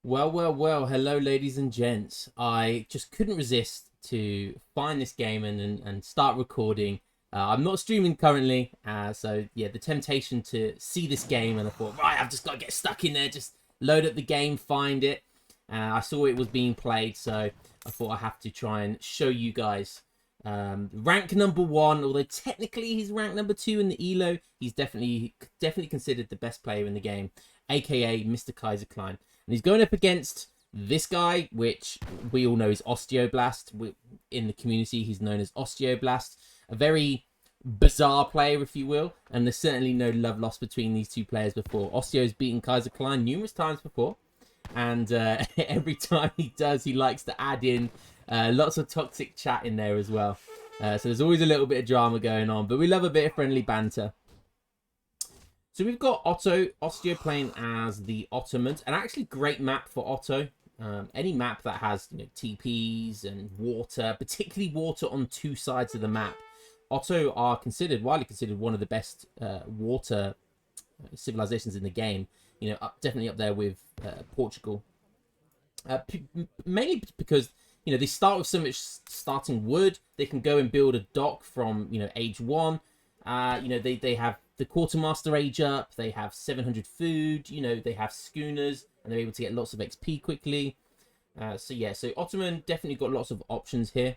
Well, hello, ladies and gents. I just couldn't resist to find this game and start recording. I'm not streaming currently, so yeah, the temptation to see this game, and I thought, right, I've just got to get stuck in there, just load up the game, find it. I saw it was being played, so I thought I have to try and show you guys. Rank number 1, although technically he's rank number 2 in the ELO, he's definitely considered the best player in the game, aka Mr. Kaiserklein. And he's going up against this guy, which we all know is Osteoblast. In the community, he's known as Osteoblast. A very bizarre player, if you will. And there's certainly no love lost between these two players before. Osteo's beaten Kaiserklein numerous times before. And every time he does, he likes to add in lots of toxic chat in there as well. So there's always a little bit of drama going on. But we love a bit of friendly banter. So we've got Osteo playing as the Ottomans. And actually great map for Otto. Any map that has TPs and water, particularly water on two sides of the map. Otto are widely considered one of the best water civilizations in the game. Definitely up there with Portugal. Mainly because they start with so much starting wood. They can go and build a dock from age 1. They have the quartermaster age up. They have 700 food. They have schooners, and they're able to get lots of XP quickly. So Ottoman definitely got lots of options here.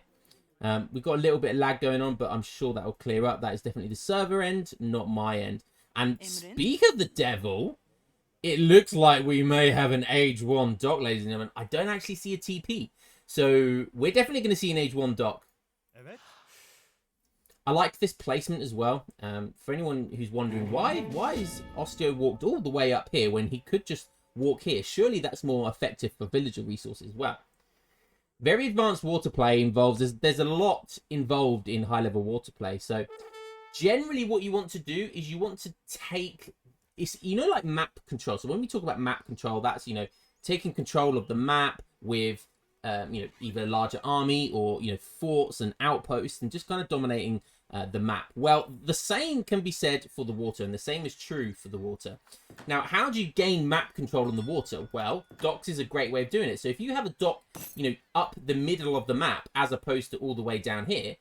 We've got a little bit of lag going on, but I'm sure that will clear up. That is definitely the server end, not my end. And speak of the devil, it looks like we may have an age 1 dock, ladies and gentlemen. I don't actually see a TP. So we're definitely going to see an age 1 dock. I like this placement as well. For anyone who's wondering, why is Osteo walked all the way up here when he could just walk here? Surely that's more effective for villager resources as well. Very advanced water play involves, there's a lot involved in high level water play. So generally what you want to do is you want to take, it's, like map control. So when we talk about map control, that's, taking control of the map with, either a larger army or, forts and outposts and just kind of dominating the map. Well, the same can be said for the water, and the same is true for the water. Now, how do you gain map control on the water? Well, docks is a great way of doing it. So if you have a dock, up the middle of the map as opposed to all the way down here,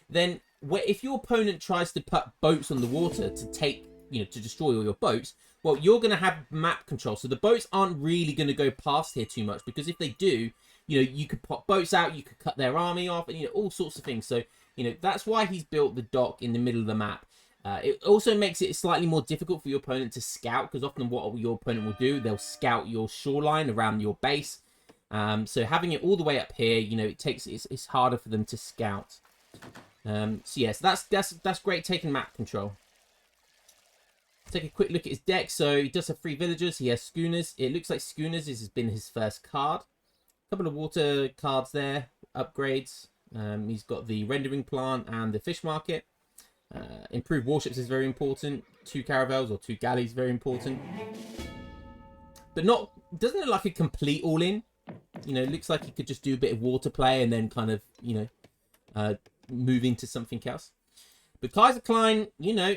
then if your opponent tries to put boats on the water to take, to destroy all your boats, well, you're going to have map control. So the boats aren't really going to go past here too much, because if they do, you could pop boats out, you could cut their army off, and, all sorts of things. So, that's why he's built the dock in the middle of the map. It also makes it slightly more difficult for your opponent to scout, because often what your opponent will do, they'll scout your shoreline around your base. So having it all the way up here, it's harder for them to scout. So that's great taking map control. Take a quick look at his deck. So he does have 3 villagers. He has schooners. It looks like schooners has been his first card. A couple of water cards there, upgrades. He's got the rendering plant and the fish market. Improved warships is very important. 2 caravels or 2 galleys, very important. But doesn't look like a complete all-in. It looks like he could just do a bit of water play and then kind of, move into something else. But Kaiserklein,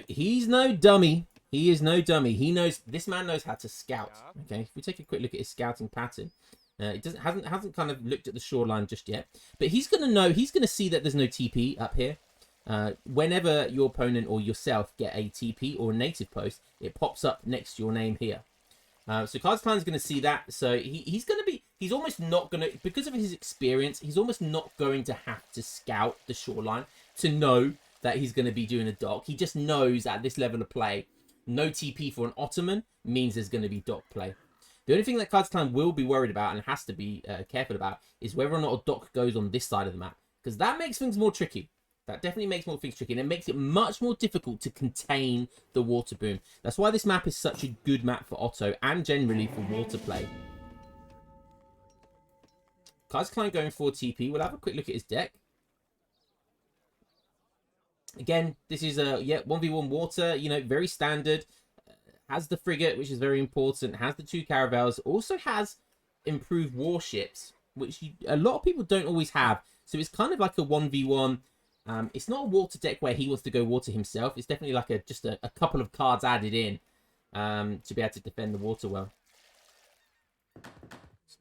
he's no dummy. He is no dummy. This man knows how to scout. Okay, if we take a quick look at his scouting pattern. It hasn't kind of looked at the shoreline just yet, but he's going to see that there's no TP up here. Whenever your opponent or yourself get a TP or a native post, it pops up next to your name here. So Kaiserklein's going to see that. So he's almost not going to, because of his experience, he's almost not going to have to scout the shoreline to know that he's going to be doing a dock. He just knows at this level of play, no TP for an Ottoman means there's going to be dock play. The only thing that Kaiserklein will be worried about and has to be careful about is whether or not a dock goes on this side of the map, because that makes things more tricky. That definitely makes more things tricky, and it makes it much more difficult to contain the water boom. That's why this map is such a good map for Otto and generally for water play. Kaiserklein going for TP. We'll have a quick look at his deck. Again, this is a 1v1 water, very standard. Has the frigate, which is very important. Has the 2 caravels. Also has improved warships, which a lot of people don't always have. So it's kind of like a 1v1. It's not a water deck where he wants to go water himself. It's definitely like just a couple of cards added in to be able to defend the water well.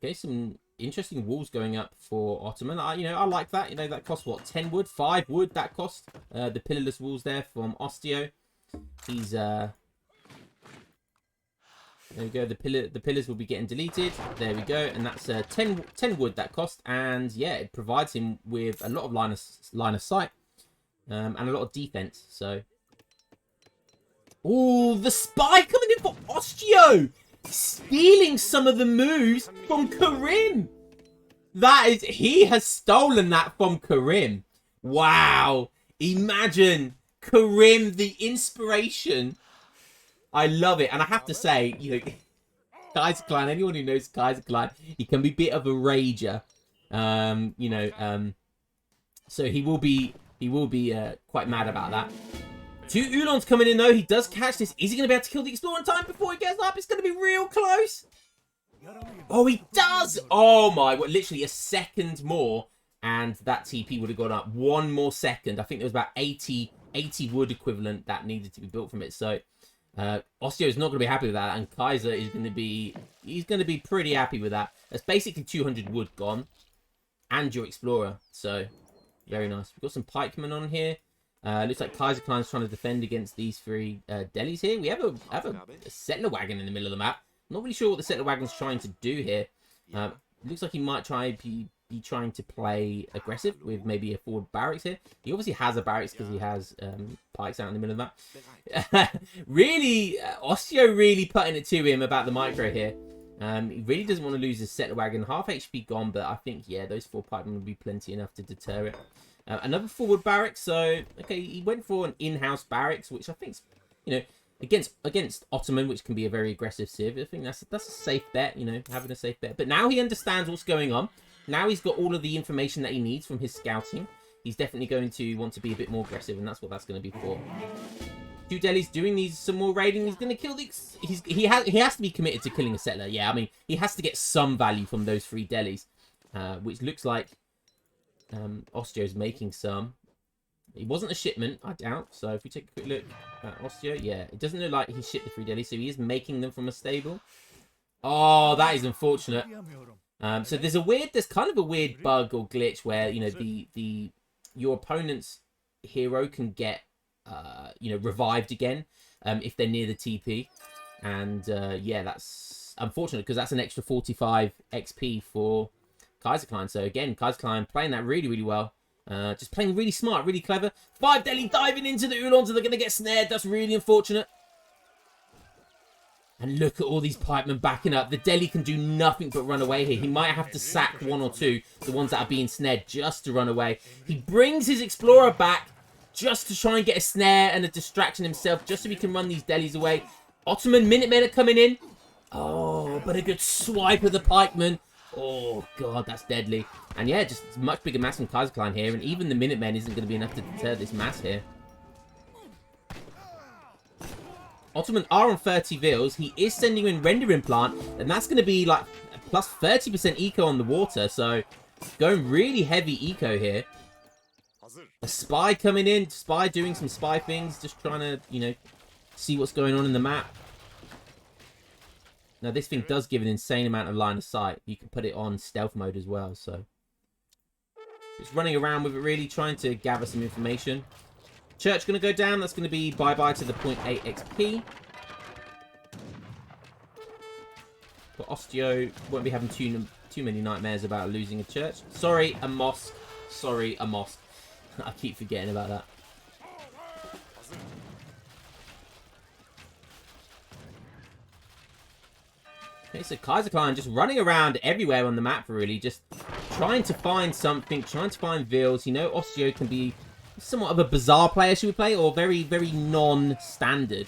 Okay, some interesting walls going up for Ottoman. I like that. You know, that cost what, 10 wood, 5 wood. That cost the pillarless walls there from Osteo. He's there we go. The pillars will be getting deleted. There we go, and that's 10 wood that cost. And yeah, it provides him with a lot of line of sight and a lot of defense. So, oh, the spy coming in for Osteo, stealing some of the moves from Karim. He has stolen that from Karim. Wow. Imagine Karim, the inspiration. I love it. And I have to say, you know, Kaiserklein, anyone who knows Kaiserklein, he can be a bit of a rager. So he will be quite mad about that. 2 Ulons coming in though. He does catch this. Is he going to be able to kill the Explorer in time before he gets up? It's going to be real close. Oh, he does! Oh my, what, literally a second more, and that TP would have gone up. 1 more second. I think there was about 80 wood equivalent that needed to be built from it. So, Osteo is not going to be happy with that, and Kaiser is going to be, he's going to be pretty happy with that. That's basically 200 wood gone, and your Explorer. So, very nice. We've got some pikemen on here. Looks like Kaiserklein's trying to defend against these 3 delis here. We have a settler wagon in the middle of the map. Not really sure what the settler wagon's trying to do here. Looks like he might be trying to play aggressive with maybe a forward barracks here. He obviously has a barracks because he has pikes out in the middle of that. Really, Osteo really putting it to him about the micro here. He really doesn't want to lose his settler wagon. Half HP gone, but I think, yeah, those 4 pikemen will be plenty enough to deter it. Another forward barracks. So, okay, he went for an in-house barracks, which I think's, you know, against Ottoman, which can be a very aggressive civ. I think that's a safe bet, you know, having a safe bet. But now he understands what's going on. Now he's got all of the information that he needs from his scouting. He's definitely going to want to be a bit more aggressive, and that's what that's going to be for. 2 delis doing some more raiding. He's going to kill the... He has to be committed to killing a settler. Yeah, I mean, he has to get some value from those 3 delis, which looks like Osteo's making some. It wasn't a shipment, I doubt. So if we take a quick look at Osteo, yeah, it doesn't look like he shipped the 3 delis, so he is making them from a stable. Oh, that is unfortunate. So there's kind of a weird bug or glitch where, you know, your opponent's hero can get you know, revived again if they're near the TP, and yeah, that's unfortunate because that's an extra 45 XP for Kaiserklein. So again, Kaiserklein playing that really, really well. Just playing really smart, really clever. 5 deli diving into the Ulons, and they're going to get snared. That's really unfortunate. And look at all these pikemen backing up. The deli can do nothing but run away here. He might have to sack 1 or 2, the ones that are being snared, just to run away. He brings his Explorer back just to try and get a snare and a distraction himself, just so he can run these delis away. Ottoman Minutemen are coming in. Oh, but a good swipe of the pikeman. Oh, God, that's deadly. And yeah, just much bigger mass from Kaiserklein here. And even the Minutemen isn't going to be enough to deter this mass here. Ottoman are on 30 vils. He is sending in Render Implant. And that's going to be like plus 30% eco on the water. So going really heavy eco here. A spy coming in. Spy doing some spy things. Just trying to, you know, see what's going on in the map. Now, this thing does give an insane amount of line of sight. You can put it on stealth mode as well, so... Just running around with it, really, trying to gather some information. Church going to go down. That's going to be bye-bye to the 0.8 XP. But Osteo won't be having too many nightmares about losing a church. Sorry, a mosque. Sorry, a mosque. I keep forgetting about that. Okay, so Kaiserklein just running around everywhere on the map, really. Just trying to find something, trying to find vils. You know, Osteo can be somewhat of a bizarre player, should we play? Or very, very non-standard,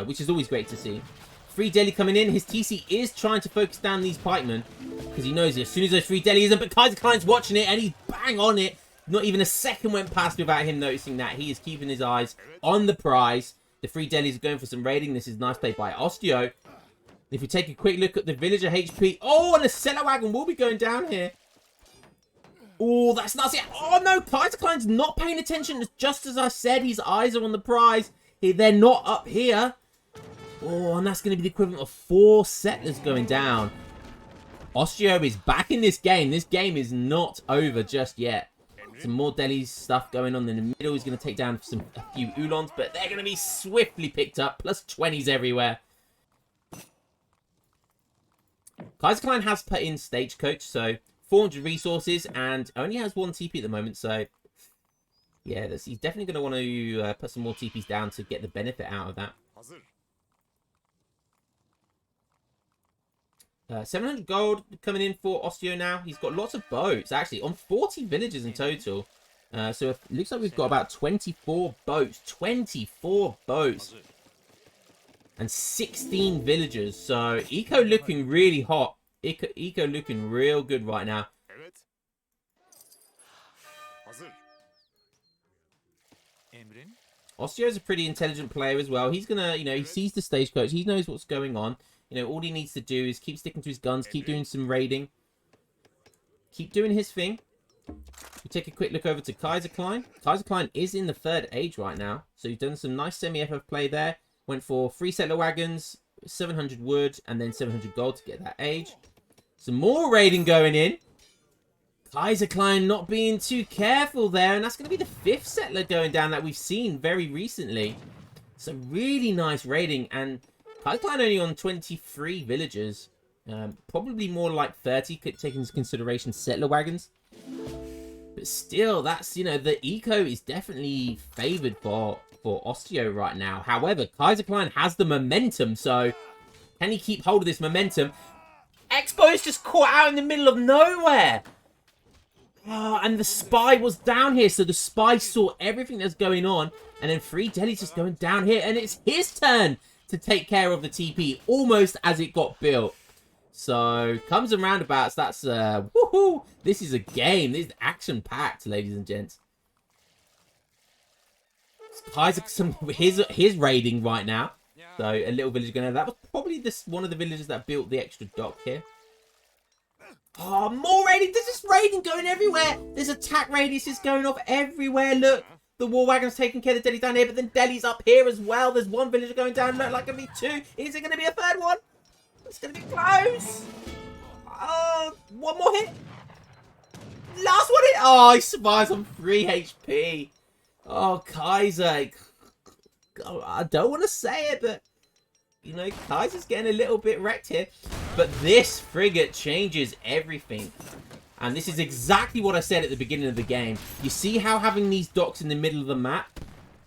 which is always great to see. 3 deli coming in. His TC is trying to focus down these pikemen because he knows as soon as those 3 deli isn't, but Kaiserklein's watching it and he's bang on it. Not even a second went past without him noticing that. He is keeping his eyes on the prize. The 3 delis are going for some raiding. This is nice play by Osteo. If we take a quick look at the villager HP. Oh, and the settler wagon will be going down here. Oh, that's nuts. Oh, no. Kaiserklein's not paying attention. Just as I said, his eyes are on the prize. They're not up here. Oh, and that's going to be the equivalent of 4 settlers going down. Osteo is back in this game. This game is not over just yet. Some more Delhi's stuff going on in the middle. He's going to take down a few Ulons, but they're going to be swiftly picked up. Plus 20s everywhere. Kaiserklein has put in Stagecoach, so 400 resources, and only has 1 TP at the moment, so yeah, he's definitely going to want to put some more TPs down to get the benefit out of that. 700 gold coming in for Osteo now. He's got lots of boats, actually, on 40 villages in total. So it looks like we've got about 24 boats. 24 boats. And 16 villagers. So Eco looking really hot. Eco looking real good right now. Osteo's a pretty intelligent player as well. He's gonna, he sees the Stagecoach. He knows what's going on. All he needs to do is keep sticking to his guns, keep doing some raiding, keep doing his thing. We take a quick look over to Kaiserklein. Kaiserklein is in the 3rd age right now, so he's done some nice semi-FF play there. Went for 3 settler wagons, 700 wood, and then 700 gold to get that age. Some more raiding going in. Kaiserklein not being too careful there, and that's going to be the 5th settler going down that we've seen very recently. So really nice raiding, and Kaiserklein only on 23 villagers. Probably more like 30, taking into consideration settler wagons. But still, that's, the eco is definitely favoured for Osteo right now. However, Kaiserklein has the momentum, so can he keep hold of this momentum? Expo is just caught out in the middle of nowhere. Oh, and the spy was down here, so the spy saw everything that's going on. And then Free Delhi's just going down here, and it's his turn to take care of the TP, almost as it got built. So, comes and roundabouts, that's, woohoo! This is a game. This is action-packed, ladies and gents. Kaiser, his raiding right now. So, a little village going over. That was probably one of the villagers that built the extra dock here. Oh, more raiding! There's just raiding going everywhere! There's attack radiuses going off everywhere, look! The war wagon's taking care of Delhi down here, but then Delhi's up here as well. There's 1 villager going down. Look like going to be 2. Is it going to be a 3rd one? It's going to be close. Oh, 1 more hit. Last one hit. Oh, he survives on 3 HP. Oh, Kaiser. I don't want to say it, but, Kaiser's getting a little bit wrecked here. But this frigate changes everything. And this is exactly what I said at the beginning of the game. You see how having these docks in the middle of the map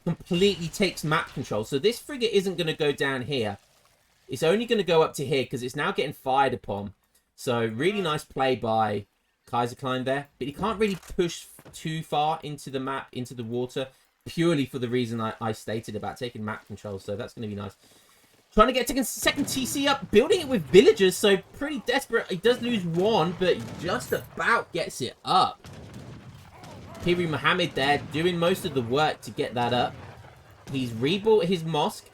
completely takes map control. So this frigate isn't going to go down here. It's only going to go up to here because it's now getting fired upon. So really nice play by Kaiserklein there. But he can't really push too far into the map, into the water. Purely for the reason I stated about taking map control. So that's going to be nice. Trying to get second TC up, building it with villagers, so pretty desperate. He does lose 1, but just about gets it up. Piri Muhammad there, doing most of the work to get that up. He's rebuilt his mosque.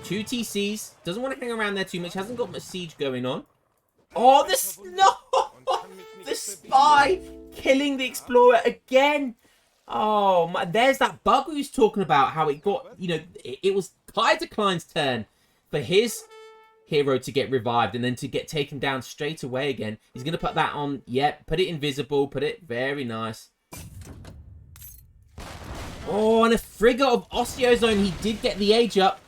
2 TCs. Doesn't want to hang around there too much. Hasn't got much siege going on. Oh, the spy killing the explorer again. Oh, my, there's that bug we was talking about, how it got, it was Kaiserklein's turn for his hero to get revived and then to get taken down straight away again. He's going to put that on. Yep, put it invisible. Put it very nice. Oh, and a frigate of Osteo's own. He did get the age up.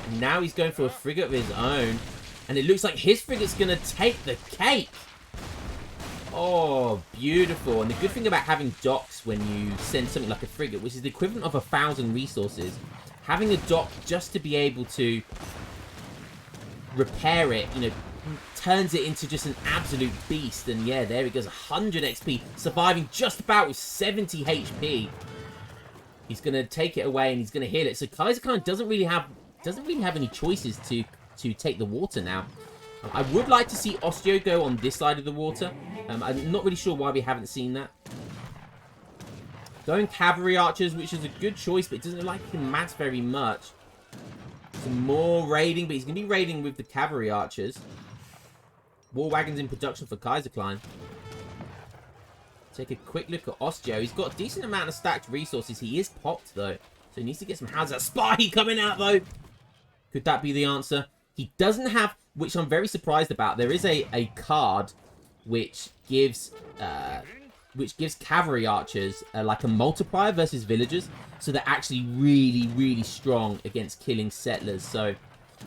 And now he's going for a frigate of his own. And it looks like his frigate's going to take the cake. Oh, beautiful. And the good thing about having docks when you send something like a frigate, which is the equivalent of 1,000 resources, having a dock just to be able to repair it, turns it into just an absolute beast. And yeah, there he goes, 100 XP, surviving just about with 70 HP. He's going to take it away and he's going to heal it. So Kaiserklein doesn't really have any choices to take the water now. I would like to see Osteo go on this side of the water. I'm not really sure why we haven't seen that. Going cavalry archers, which is a good choice, but it doesn't look like he can mass very much. Some more raiding, but he's going to be raiding with the cavalry archers. War wagons in production for Kaiserklein. Take a quick look at Osteo. He's got a decent amount of stacked resources. He is popped, though. So he needs to get some houses. Spy coming out, though. Could that be the answer? He doesn't have, which I'm very surprised about. There is a card which gives cavalry archers like a multiplier versus villagers, so they're actually really, really strong against killing settlers. So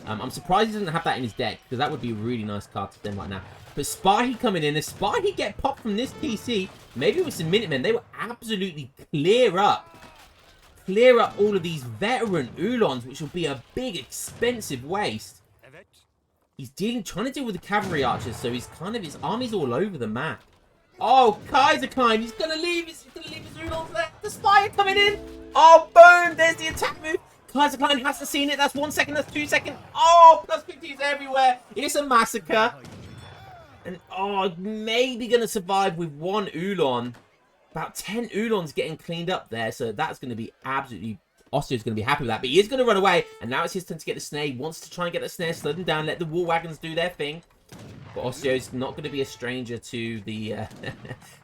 I'm surprised he doesn't have that in his deck, because that would be a really nice card to send right now. But Spahi coming in, if Spahi get popped from this TC, maybe with some Minutemen, they will absolutely clear up all of these veteran Ulons, which will be a big, expensive waste. He's trying to deal with the cavalry archers, so his army's all over the map. Oh, Kaiserklein, he's gonna leave his Ulons there. The Spire coming in. Oh, boom, there's the attack move. Kaiserklein has to see it. That's 1 second, that's 2 seconds. Oh, plus 50s everywhere. It's a massacre. And, oh, maybe going to survive with 1 Ulon. About 10 Ulons getting cleaned up there. So that's going to be absolutely... Ostio's going to be happy with that. But he is going to run away. And now it's his turn to get the snare. He wants to try and get the snare. Slow them down. Let the war wagons do their thing. But Ostio's not going to be a stranger to the...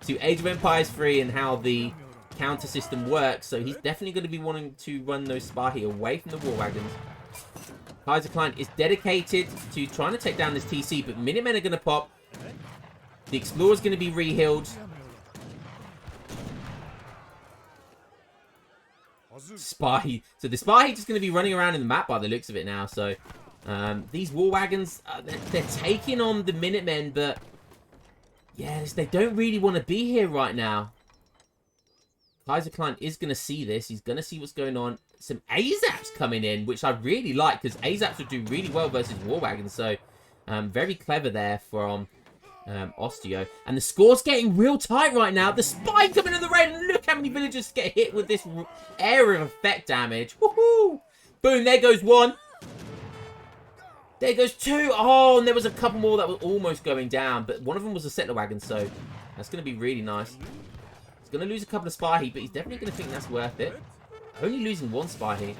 to Age of Empires 3 and how the counter system works. So he's definitely going to be wanting to run those Spahi away from the war wagons. Kaiserklein is dedicated to trying to take down this TC. But Minutemen are going to pop. The Explorer's going to be re-healed. Spahi. So the Spahi just going to be running around in the map by the looks of it now. So these war wagons, they're taking on the Minutemen, but yes, they don't really want to be here right now. Kaiserklein is going to see this. He's going to see what's going on. Some AZAPs coming in, which I really like, because AZAPs would do really well versus war wagons. So very clever there from Osteo. And the score's getting real tight right now. The spy coming in the red. And look how many villagers get hit with this area of effect damage. Woohoo! Boom, there goes 1. There goes 2. Oh, and there was a couple more that were almost going down. But one of them was a settler wagon, so that's going to be really nice. He's going to lose a couple of Spahi, but he's definitely going to think that's worth it. Only losing 1 Spahi.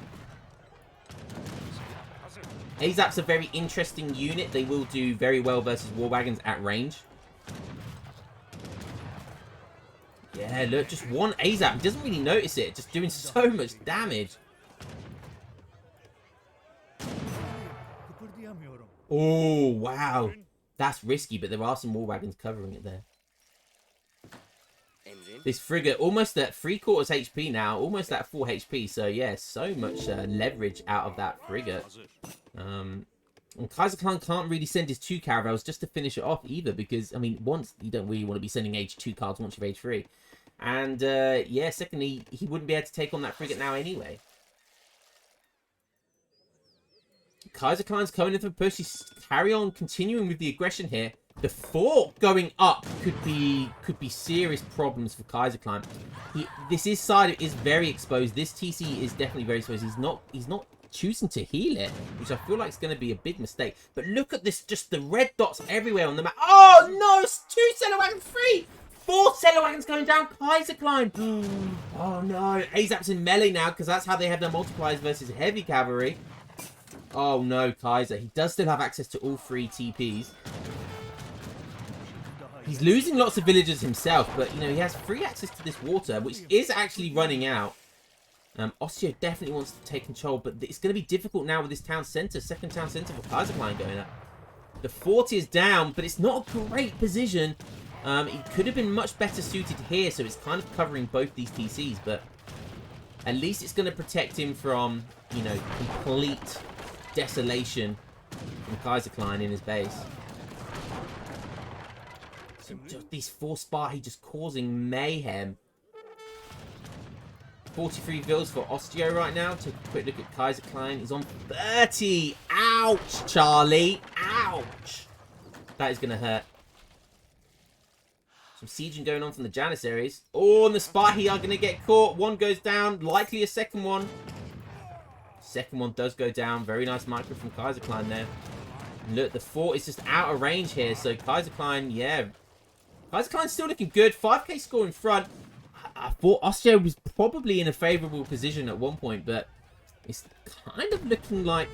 AZAP's a very interesting unit. They will do very well versus war wagons at range. Yeah, look, just 1 AZAP. He doesn't really notice it. Just doing so much damage. Oh, wow. That's risky, but there are some war wagons covering it there. This frigate, almost at 3/4 HP now. Almost at 4 HP. So, yeah, so much leverage out of that frigate. And Kaiserklein can't really send his 2 caravels just to finish it off either, because, I mean, once you don't really want to be sending age 2 cards once you're age 3. And, yeah, secondly, he wouldn't be able to take on that frigate now anyway. Kaiserklein's coming into the push. He's carry on continuing with the aggression here. The fort going up could be serious problems for Kaiserklein. This side is very exposed. This TC is definitely very exposed. He's not choosing to heal it, which I feel like is going to be a big mistake. But look at this, just the red dots everywhere on the map. Oh no, it's 2 settler wagons, 3! 4 settler wagons going down. Kaiserklein. Oh no, AZAP's in melee now, because that's how they have their multipliers versus heavy cavalry. Oh no, Kaiser. He does still have access to all 3 TPs. He's losing lots of villagers himself, but, you know, he has free access to this water, which is actually running out. Osteo definitely wants to take control, but it's going to be difficult now with this town centre. Second town centre for Kaiserklein going up. The fort is down, but it's not a great position. It could have been much better suited here, so it's kind of covering both these TCs, but at least it's going to protect him from, you know, complete desolation from Kaiserklein in his base. So these 4 Spahi just causing mayhem. 43 vills for Osteo right now. Take a quick look at Kaiserklein. He's on 30. Ouch, Charlie. Ouch. That is going to hurt. Some sieging going on from the Janissaries. Oh, and the Spahi are going to get caught. 1 goes down. Likely a second one. Second one does go down. Very nice micro from Kaiserklein there. And look, the fort is just out of range here. So Kaiserklein, yeah. Kaiserklein's still looking good. 5k score in front. I thought Osteo was probably in a favourable position at one point, but it's kind of looking like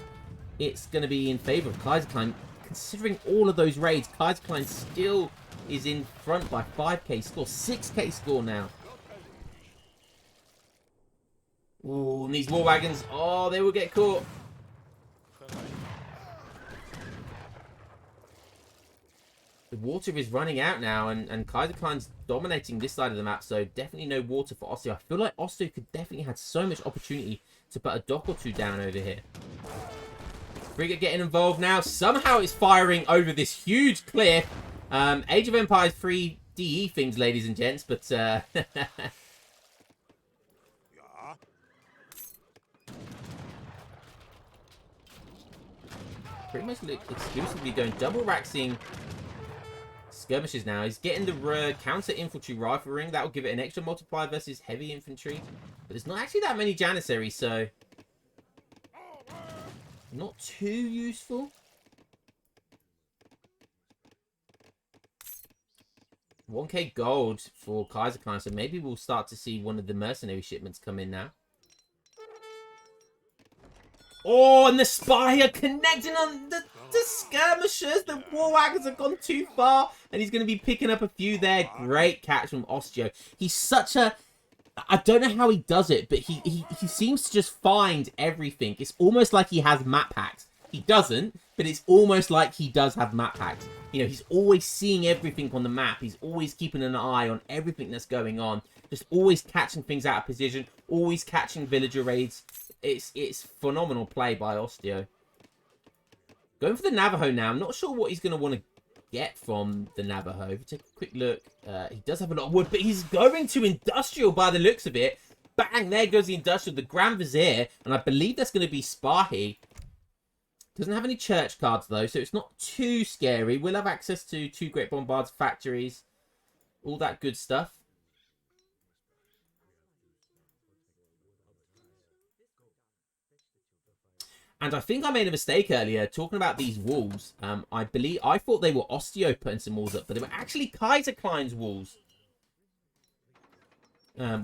it's going to be in favour of Kaiserklein. Considering all of those raids, Kaiserklein still is in front by 5k score. 6k score now. Ooh, and these war wagons, oh, they will get caught. The water is running out now, and Kaiserklein's dominating this side of the map, so definitely no water for Osteo. I feel like Osteo could definitely have so much opportunity to put a dock or two down over here. Frigate getting involved now. Somehow it's firing over this huge cliff. Age of Empires 3 DE things, ladies and gents, but pretty much exclusively going double raxing skirmishes now. He's getting the counter infantry rifle ring. That will give it an extra multiplier versus heavy infantry. But there's not actually that many janissaries, so not too useful. 1k gold for Kaiserklein, so maybe we'll start to see one of the mercenary shipments come in now. Oh, and the spy are connecting on the skirmishers. The war wagons have gone too far, and he's going to be picking up a few there. Great catch from Osteo. He's such a... I don't know how he does it, but he seems to just find everything. It's almost like he has map hacks. He doesn't, but it's almost like he does have map hacks. You know, he's always seeing everything on the map. He's always keeping an eye on everything that's going on. Just always catching things out of position. Always catching villager raids. It's phenomenal play by Osteo. Going for the Navajo now. I'm not sure what he's going to want to get from the Navajo. If you take a quick look, he does have a lot of wood, but he's going to industrial by the looks of it. Bang, there goes the industrial, the Grand Vizier, and I believe that's going to be Spahi. Doesn't have any church cards though, so it's not too scary. We'll have access to 2 Great Bombards factories, all that good stuff. And I think I made a mistake earlier talking about these walls. I thought they were Osteo putting some walls up, but they were actually Kaiserklein's walls.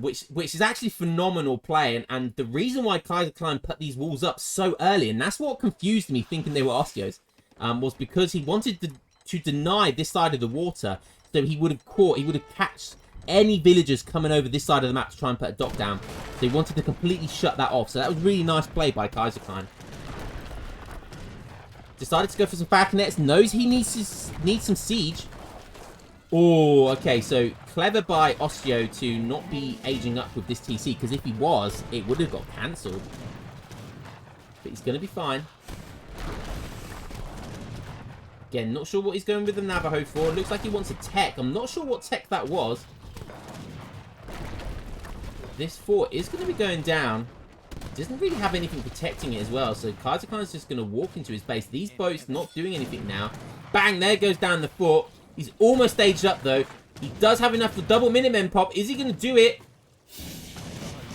Which is actually phenomenal play. And the reason why Kaiserklein put these walls up so early, and that's what confused me thinking they were Osteos, was because he wanted to deny this side of the water. So he would have catched any villagers coming over this side of the map to try and put a dock down. So he wanted to completely shut that off. So that was really nice play by Kaiserklein. Decided to go for some falconets. Knows he needs some siege. Oh, okay. So clever by Osteo to not be aging up with this TC. Because if he was, it would have got cancelled. But he's going to be fine. Again, not sure what he's going with the Navajo for. Looks like he wants a tech. I'm not sure what tech that was. This fort is going to be going down. Doesn't really have anything protecting it as well. So Kaiserklein's just going to walk into his base. These boats not doing anything now. Bang, there goes down the fort. He's almost staged up though. He does have enough for double Minutemen pop. Is he going to do it?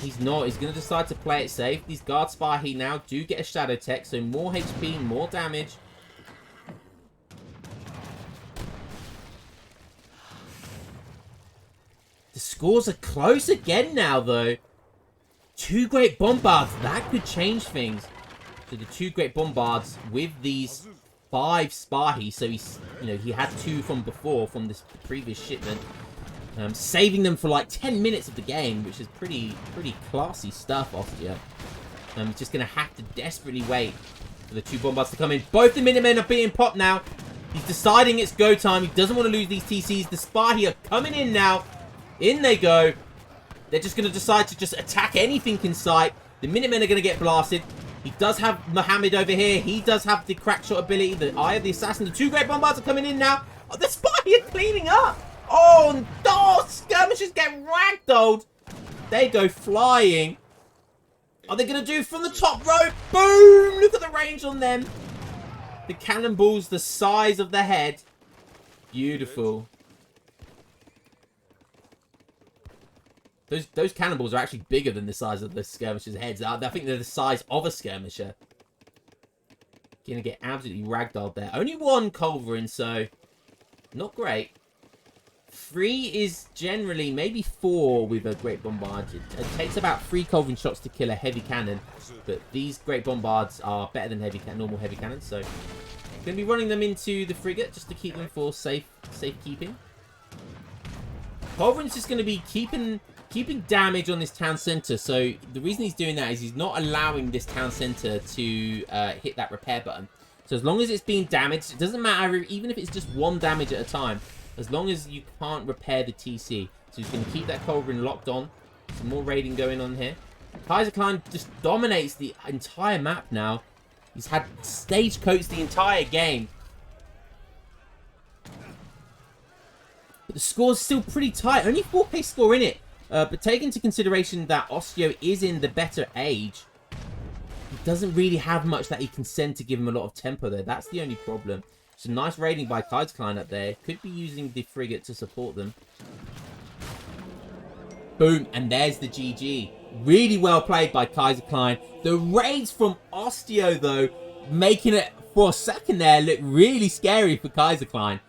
He's not. He's going to decide to play it safe. These guard Spahi now do get a shadow tech. So more HP, more damage. The scores are close again now though. 2 Great Bombards. That could change things. So the 2 Great Bombards with these 5 Spahi. So he's, he had 2 from before, from this previous shipment. Saving them for like 10 minutes of the game, which is pretty classy stuff, Osteo. He's just going to have to desperately wait for the 2 Bombards to come in. Both the Minutemen are being popped now. He's deciding it's go time. He doesn't want to lose these TCs. The Spahi are coming in now. In they go. They're just going to decide to just attack anything in sight. The Minutemen are going to get blasted. He does have Mohammed over here. He does have the crack shot ability. The Eye of the Assassin. The 2 Great Bombards are coming in now. Oh, the Spahi are cleaning up. Oh, no. Skirmishers get ragdolled. They go flying. Are they going to do from the top rope? Boom. Look at the range on them. The cannonballs the size of the head. Beautiful. Those cannonballs are actually bigger than the size of the skirmishers' heads. I think they're the size of a skirmisher. Gonna get absolutely ragdolled there. Only 1 culverin, so not great. 3 is generally maybe 4 with a Great Bombard. It takes about 3 culverin shots to kill a heavy cannon, but these Great Bombards are better than normal heavy cannons. So gonna be running them into the frigate just to keep them for safekeeping. Culverin's just gonna be keeping damage on this town center. So the reason he's doing that is he's not allowing this town center to hit that repair button. So as long as it's being damaged, it doesn't matter even if it's just 1 damage at a time. As long as you can't repair the TC. So he's going to keep that Culverin locked on. Some more raiding going on here. Kaiserklein just dominates the entire map now. He's had stagecoats the entire game. But the score's still pretty tight. Only 4k score in it. But take into consideration that Osteo is in the better age. He doesn't really have much that he can send to give him a lot of tempo there. That's the only problem. So nice raiding by Kaiserklein up there. Could be using the frigate to support them. Boom. And there's the GG. Really well played by Kaiserklein. The raids from Osteo, though, making it for a second there look really scary for Kaiserklein.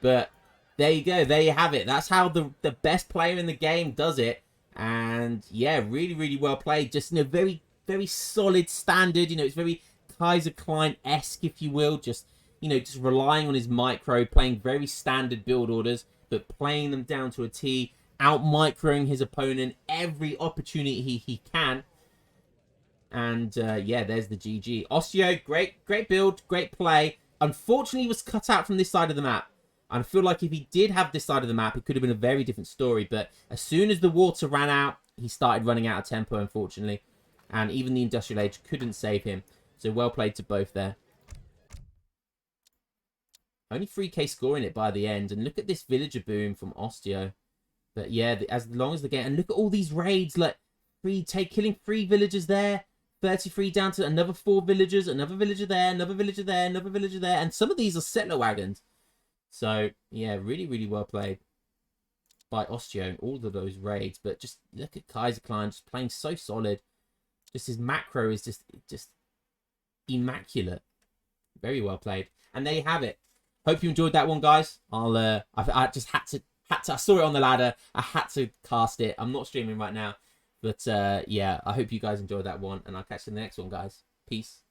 But there you go. There you have it. That's how the best player in the game does it. And yeah, really, really well played. Just in a very, very solid standard. You know, it's very Kaiserklein-esque, if you will. Just, you know, just relying on his micro, playing very standard build orders, but playing them down to a T. Out-microing his opponent every opportunity he can. And, yeah, there's the GG. Osteo, great build, great play. Unfortunately, he was cut out from this side of the map. And I feel like if he did have this side of the map, it could have been a very different story. But as soon as the water ran out, he started running out of tempo, unfortunately. And even the Industrial Age couldn't save him. So well played to both there. Only 3k score in it by the end. And look at this villager boom from Osteo. But yeah, as long as the game... And look at all these raids. Like, killing 3 villagers there. 33 down to another 4 villagers. Another villager there. Another villager there. Another villager there. And some of these are settler wagons. So, yeah, really, really well played by Osteo in all of those raids. But just look at Kaiserklein just playing so solid. Just his macro is just immaculate. Very well played. And there you have it. Hope you enjoyed that one, guys. I just had to... I saw it on the ladder. I had to cast it. I'm not streaming right now. But, yeah, I hope you guys enjoyed that one. And I'll catch you in the next one, guys. Peace.